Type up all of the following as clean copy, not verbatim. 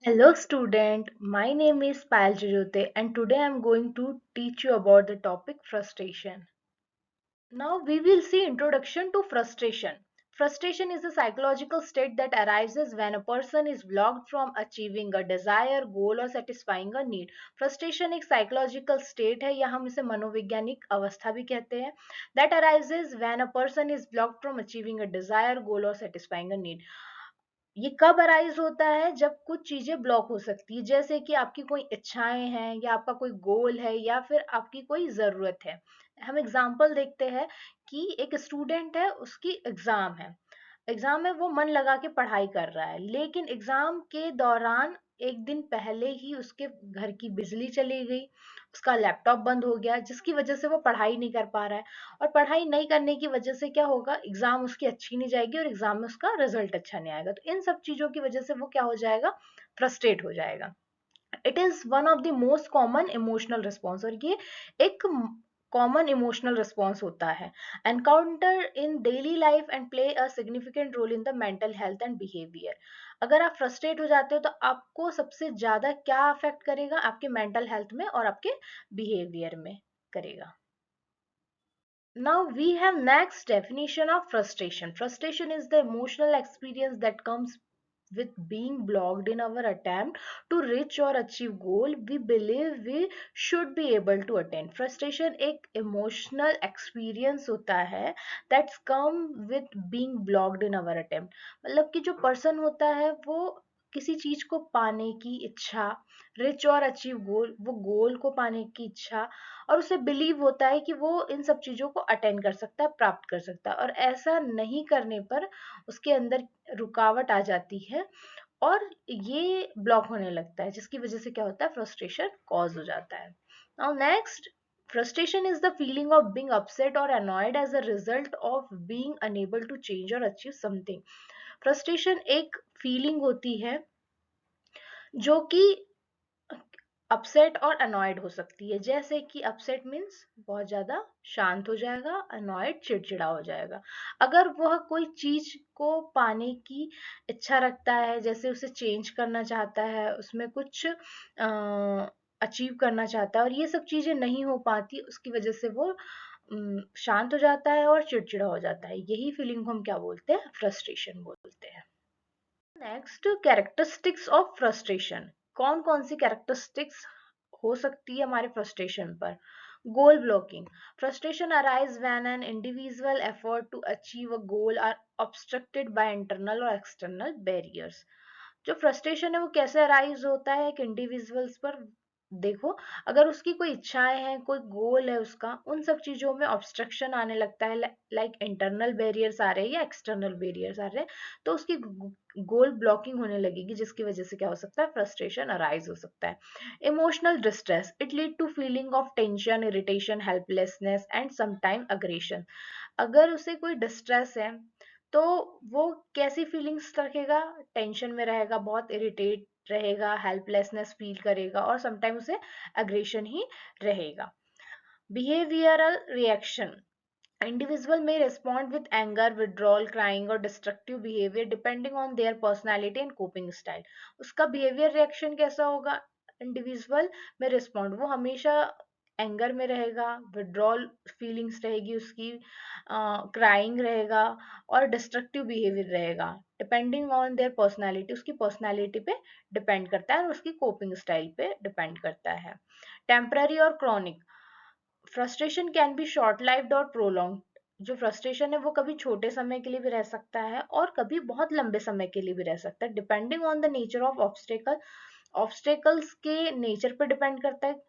Hello student, my name is Payal Jajote and today I am going to teach you about the topic frustration. Now we will see introduction to frustration. Frustration is a psychological state that arises when a person is blocked from achieving a desire, goal or satisfying a need. Frustration एक psychological state है या हम इसे मनोवैज्ञानिक अवस्था भी कहते हैं that arises when a person is blocked from achieving a desire, goal or satisfying a need. ये कब अराइज होता है जब कुछ चीजें ब्लॉक हो सकती है जैसे कि आपकी कोई इच्छाएं हैं या आपका कोई गोल है या फिर आपकी कोई जरूरत है। हम एग्जाम्पल देखते हैं कि एक स्टूडेंट है उसकी एग्जाम में वो मन लगा के पढ़ाई कर रहा है लेकिन एग्जाम के दौरान एक दिन पहले ही उसके घर की बिजली चली गई, उसका लैपटॉप बंद हो गया जिसकी वजह से वो पढ़ाई नहीं कर पा रहा है। और पढ़ाई नहीं करने की वजह से क्या होगा, एग्जाम उसकी अच्छी नहीं जाएगी और एग्जाम में उसका रिजल्ट अच्छा नहीं आएगा। तो इन सब चीजों की वजह से वो क्या हो जाएगा, फ्रस्ट्रेट हो जाएगा। It is one of the most common emotional response और ये एक कॉमन इमोशनल रिस्पॉन्स होता है encounter in daily life and play a significant role in the mental health and behaviour. अगर आप फ्रस्ट्रेट हो जाते हो तो आपको सबसे ज्यादा क्या अफेक्ट करेगा, आपके मेंटल हेल्थ में और आपके बिहेवियर में करेगा। Now we have next definition of frustration. Frustration is the emotional experience that comes with being blocked in our attempt to reach or achieve goal we believe we should be able to attain. Frustration एक emotional experience होता है that's come with being blocked in our attempt. मतलब कि जो person होता है वो किसी चीज को पाने की इच्छा, रिच और अचीव गोल, वो गोल को पाने की इच्छा और उसे बिलीव होता है कि वो इन सब चीजों को अटेंड कर सकता है, प्राप्त कर सकता है और ऐसा नहीं करने पर उसके अंदर रुकावट आ जाती है और ये ब्लॉक होने लगता है जिसकी वजह से क्या होता है, फ्रस्ट्रेशन कॉज हो जाता है। Now next, frustration is the feeling of being upset or annoyed as a result of being unable to change or achieve something. frustration एक फीलिंग होती है जो कि अपसेट और अनॉयड हो सकती है। जैसे कि अपसेट मीन्स बहुत ज्यादा शांत हो जाएगा, अनॉयड चिड़चिड़ा हो जाएगा। अगर वह कोई चीज को पाने की इच्छा रखता है, जैसे उसे चेंज करना चाहता है, उसमें कुछ अचीव करना चाहता है और ये सब चीजें नहीं हो पाती, उसकी वजह से वो शांत हो जाता है और चिड़चिड़ा हो जाता है। यही फीलिंग को हम क्या बोलते हैं, फ्रस्ट्रेशन बोलते हैं। Next, characteristics of frustration. कौन कौन सी कैरेक्टरिस्टिक्स हो सकती है हमारे फ्रस्ट्रेशन पर। Goal blocking, frustration arise when an individual effort to achieve a goal are obstructed by internal और एक्सटर्नल बैरियर्स। जो फ्रस्ट्रेशन है वो कैसे अराइज होता है एक इंडिविजुअल्स पर। देखो, अगर उसकी कोई इच्छाएं हैं, कोई गोल है उसका, उन सब चीजों में ऑब्स्ट्रक्शन आने लगता है, लाइक इंटरनल बैरियर्स आ रहे हैं या एक्सटर्नल बैरियर्स आ रहे हैं, तो उसकी गोल ब्लॉकिंग होने लगेगी जिसकी वजह से क्या हो सकता है, फ्रस्ट्रेशन अराइज हो सकता है। Emotional distress, it lead to feeling of tension, irritation, helplessness and sometime aggression. अगर उसे कोई डिस्ट्रेस है तो वो कैसी फीलिंग्स रखेगा, टेंशन में रहेगा, बहुत इरिटेट रहेगा, हेल्पलेसनेस फील करेगा और समटाइम उसे अग्रेशन ही रहेगा। Behavioural reaction, individual may respond with anger, withdrawal, crying or destructive behavior depending on their personality and coping style. उसका behavior reaction कैसा होगा, इंडिविजुअल में रिस्पॉन्ड, वो हमेशा एंगर में रहेगा, विड्रॉल फीलिंग्स रहेगी उसकी, क्राइंग रहेगा और डिस्ट्रक्टिव बिहेवियर रहेगा। डिपेंडिंग ऑन देयर पर्सनालिटी, उसकी पर्सनालिटी पे डिपेंड करता है और उसकी कोपिंग स्टाइल पे डिपेंड करता है। टेम्पररी और chronic, frustration can be short lived और प्रोलॉन्ग। जो फ्रस्ट्रेशन है वो कभी छोटे समय के लिए भी रह सकता है और कभी बहुत लंबे समय के लिए भी रह सकता है, depending on the nature of obstacle, obstacles के नेचर पे डिपेंड करता है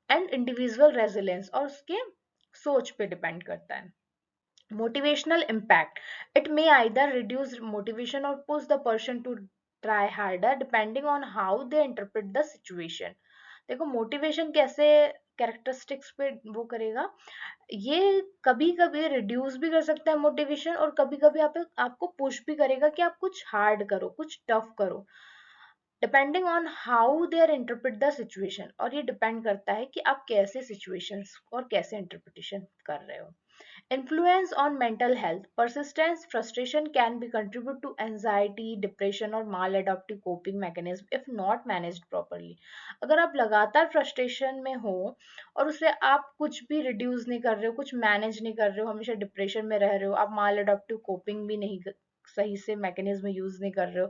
एंड इंडिविजुअल रेजिलियंस और उसके सोच पे डिपेंड करता है। Motivational impact, it may either reduce motivation और push the person to try harder depending on how they interpret the situation. देखो, मोटिवेशन कैसे कैरेक्टरिस्टिक्स पे वो करेगा, ये कभी कभी रिड्यूस भी कर सकता है मोटिवेशन और कभी कभी आपको पुश भी करेगा कि आप कुछ हार्ड करो, कुछ टफ करो, depending on how they are interpret the situation. और ये डिपेंड करता है कि आप कैसे सिचुएशंस और कैसे इंटरप्रिटेशन कर रहे हो। Influence on mental health. Persistence frustration can be contribute to anxiety, depression और maladaptive coping mechanism if not managed properly. अगर आप लगातार फ्रस्ट्रेशन में हो और उसे आप कुछ भी रिड्यूस नहीं कर रहे हो, कुछ मैनेज नहीं कर रहे हो, हमेशा डिप्रेशन में रह रहे हो, आप maladaptive coping भी नहीं सही से मैकेनिज्म यूज नहीं कर रहे हो,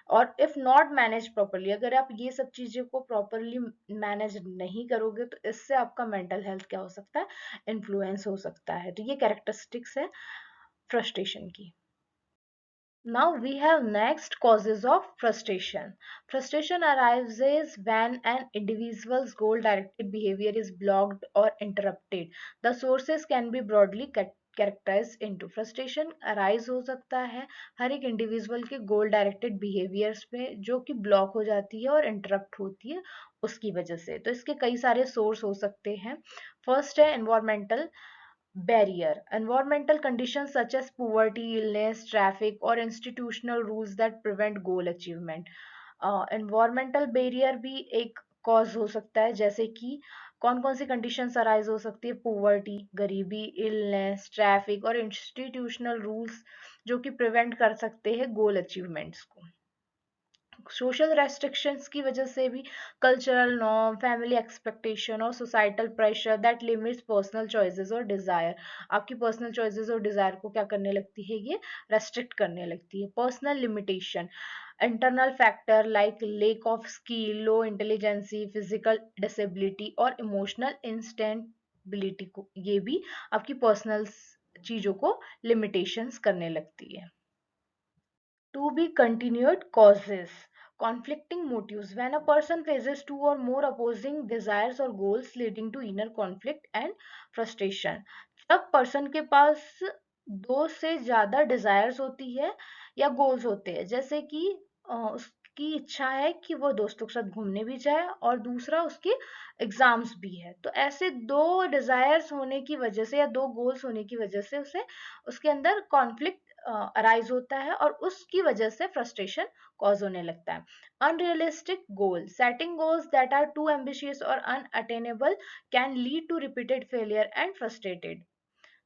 और इफ नॉट मैनेज प्रॉपरली, अगर आप ये सब चीजें को प्रॉपरली मैनेज नहीं करोगे तो इससे आपका मेंटल हेल्थ क्या हो सकता है, इन्फ्लुएंस हो सकता है। तो ये कैरेक्टरिस्टिक्स है फ्रस्ट्रेशन की। Now we have next causes of frustration. Frustration arises when an individual's goal directed behavior is blocked or interrupted. The sources can be broadly characterized into frustration arise हो सकता है हर एक इंडिविजुअल के गोल directed behaviours पे जो कि block हो जाती है और इंटरप्ट होती है उसकी वजह से। तो इसके कई सारे सोर्स हो सकते हैं। फर्स्ट है environmental barrier. Environmental conditions such as poverty, illness, traffic, or institutional rules that prevent goal achievement. Environmental barrier भी एक cause हो सकता है, जैसे कि कौन कौन सी कंडीशंस अराइज हो सकती है, पोवर्टी, गरीबी, इलनेस, ट्रैफिक और इंस्टीट्यूशनल रूल्स जो कि प्रिवेंट कर सकते हैं गोल अचीवमेंट्स को। सोशल रेस्ट्रिक्शंस की वजह से भी कल्चरल नॉर्म, फैमिली एक्सपेक्टेशन और societal pressure that limits personal choices और डिजायर, आपकी पर्सनल चॉइसेस और डिजायर को क्या करने लगती है, ये रेस्ट्रिक्ट करने लगती है। Personal limitation, internal factor like lack of skill, low intelligence, physical disability और इमोशनल इंस्टेबिलिटी को, ये भी आपकी पर्सनल चीजों को लिमिटेशंस करने लगती है। To be continued causes. Conflicting motives. When a person faces two or more opposing desires or goals leading to inner conflict and frustration. जब पर्सन के पास दो से ज्यादा डिजायर्स होती है या गोल्स होते हैं, जैसे कि उसकी इच्छा है कि वो दोस्तों के साथ घूमने भी जाए और दूसरा उसके एग्जाम्स भी है, तो ऐसे दो डिजायर्स होने की वजह से या दो गोल्स होने की वजह से उसे उसके अंदर कॉन्फ्लिक्ट अराइज होता है और उसकी वजह से फ्रस्ट्रेशन कॉज होने लगता है। Unrealistic goal, setting goals that are too ambitious और unattainable can lead to repeated failure and frustrated.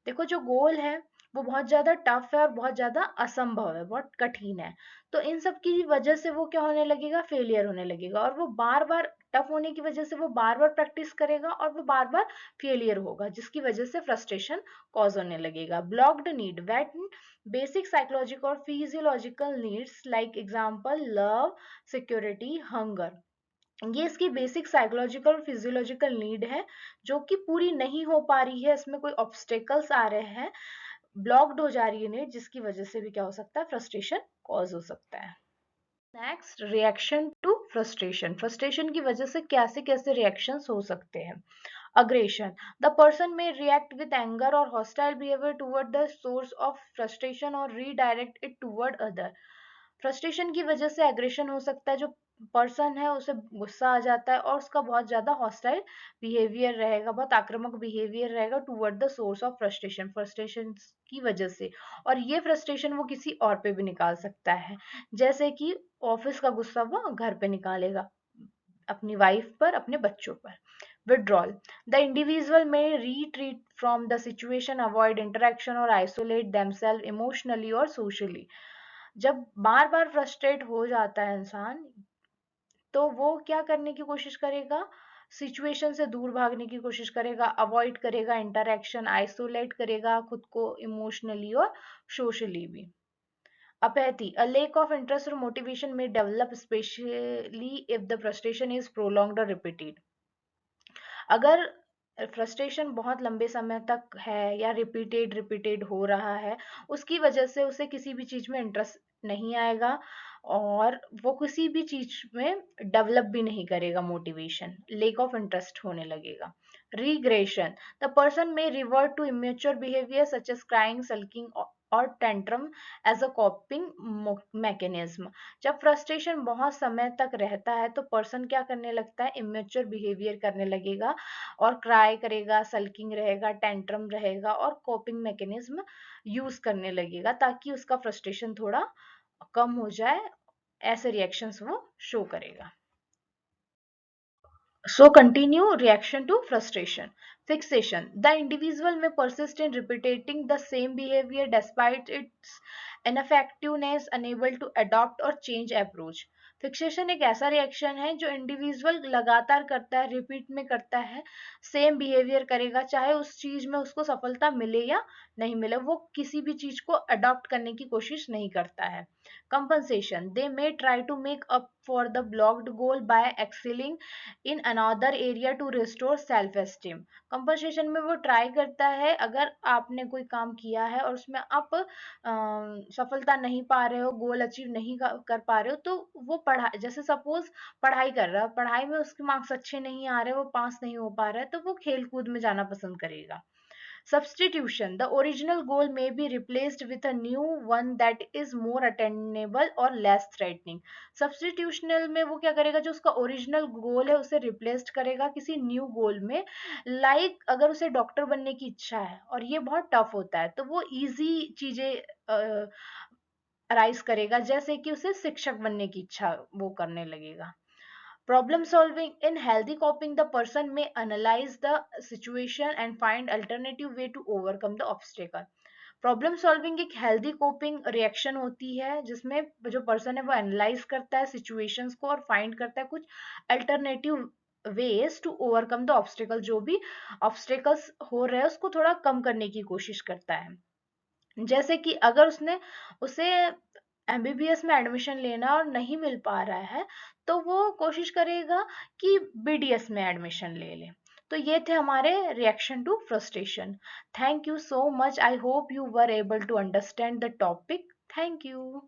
देखो जो गोल है वो बहुत ज्यादा टफ है और बहुत ज्यादा असंभव है, बहुत कठिन है, तो इन सब की वजह से वो क्या होने लगेगा, फेलियर होने लगेगा, और वो बार बार टफ होने की वजह से वो बार बार प्रैक्टिस करेगा और वो बार बार फेलियर होगा, जिसकी वजह से फ्रस्ट्रेशन कॉज होने लगेगा। Blocked need, when basic psychological और physiological needs like example love, security, hunger, ये इसकी बेसिक साइकोलॉजिकल और फिजियोलॉजिकल नीड है जो कि पूरी नहीं हो पा रही है, इसमें कोई ऑब्स्टेकल्स आ रहे हैं, ब्लॉक्ड हो जा रही है नीड, जिसकी वजह से भी क्या हो सकता है, फ्रस्ट्रेशन कॉज हो सकता है। Next, reaction to frustration. Frustration की वजह से कैसे कैसे रिएक्शंस हो सकते हैं। Aggression, the person may react with anger और hostile behaviour toward the source of frustration और redirect it toward other. Frustration की वजह से एग्रेशन हो सकता है, जो पर्सन है उसे गुस्सा आ जाता है और उसका बहुत ज्यादा हॉस्टाइल बिहेवियर रहेगा, बहुत आक्रामक बिहेवियर रहेगा toward the source of frustration, frustration की वजह से, और ये फ्रस्ट्रेशन वो किसी और पे भी निकाल सकता है, जैसे कि ऑफिस का गुस्सा वो घर पे निकालेगा, अपनी वाइफ पर, अपने बच्चों पर। withdrawal, the individual may retreat from the situation, avoid interaction or isolate themselves emotionally or socially। जब बार बार फ्रस्ट्रेट हो जाता है इंसान तो वो क्या करने की कोशिश करेगा, सिचुएशन से दूर भागने की कोशिश करेगा, अवॉइड करेगा इंटरेक्शन, आइसोलेट करेगा खुद को इमोशनली और सोशली भी। apathy, a lack of interest or motivation may develop especially if the frustration is prolonged or repeated। अगर फ्रस्ट्रेशन बहुत लंबे समय तक है या रिपीटेड रिपीटेड हो रहा है, उसकी वजह से उसे किसी भी चीज में इंटरेस्ट नहीं आएगा और वो किसी भी चीज में डेवलप भी नहीं करेगा, मोटिवेशन, लेक ऑफ इंटरेस्ट होने लगेगा। Regression, the person may revert to immature behavior such as crying, sulking और tantrum as a coping mechanism. जब फ्रस्ट्रेशन बहुत समय तक रहता है तो पर्सन क्या करने लगता है, इमेच्योर बिहेवियर करने लगेगा और क्राई करेगा, सल्किंग रहेगा, टेंट्रम रहेगा और कॉपिंग मैकेनिज्म यूज करने लगेगा ताकि उसका फ्रस्ट्रेशन थोड़ा कम हो जाए, ऐसे रिएक्शंस वो शो करेगा। So continue reaction to frustration. Fixation. The individual may persist in repeating the same behavior despite its ineffectiveness, unable to adopt or change approach. Fixation एक ऐसा रिएक्शन है जो इंडिविजुअल लगातार करता है, रिपीट में करता है, सेम बिहेवियर करेगा, चाहे उस चीज में उसको सफलता मिले या नहीं मिले, वो किसी भी चीज को अडॉप्ट करने की कोशिश नहीं करता है. Compensation. They may try to make up for the blocked goal by excelling in another area to restore self esteem. Compensation में वो ट्राई करता है, अगर आपने कोई काम किया है और उसमें आप सफलता नहीं पा रहे हो, गोल अचीव नहीं कर पा रहे हो, तो वो पढ़ाई, जैसे सपोज पढ़ाई कर रहा है, पढ़ाई में उसके मार्क्स अच्छे नहीं आ रहे, वो पास नहीं हो पा रहा है, तो वो खेल कूद में जाना पसंद करेगा. Substitution. The original goal may be replaced with a new one that is more attainable or less threatening. Substitutional में वो क्या करेगा, जो उसका ओरिजिनल गोल है उसे रिप्लेस करेगा किसी न्यू गोल में. लाइक अगर उसे डॉक्टर बनने की इच्छा है और ये बहुत टफ होता है, तो वो इजी चीजें अराइज करेगा, जैसे कि उसे शिक्षक बनने की इच्छा वो करने लगेगा. Problem solving. In healthy coping, the person may analyze the situation and find alternative way to overcome the obstacle. Problem solving एक हेल्दी कोपिंग रिएक्शन होती है, जिसमें जो पर्सन है वो एनालाइज करता है सिचुएशंस को और फाइंड करता है कुछ alternative ways to overcome the obstacle. जो भी ऑब्स्टिकल्स हो रहे हैं उसको थोड़ा कम करने की कोशिश करता है. जैसे कि अगर उसे एमबीबीएस में एडमिशन लेना और नहीं मिल पा रहा है, तो वो कोशिश करेगा कि बीडीएस में एडमिशन ले ले. तो ये थे हमारे reaction to frustration. Thank you so much. I hope you were able to understand the topic. Thank you.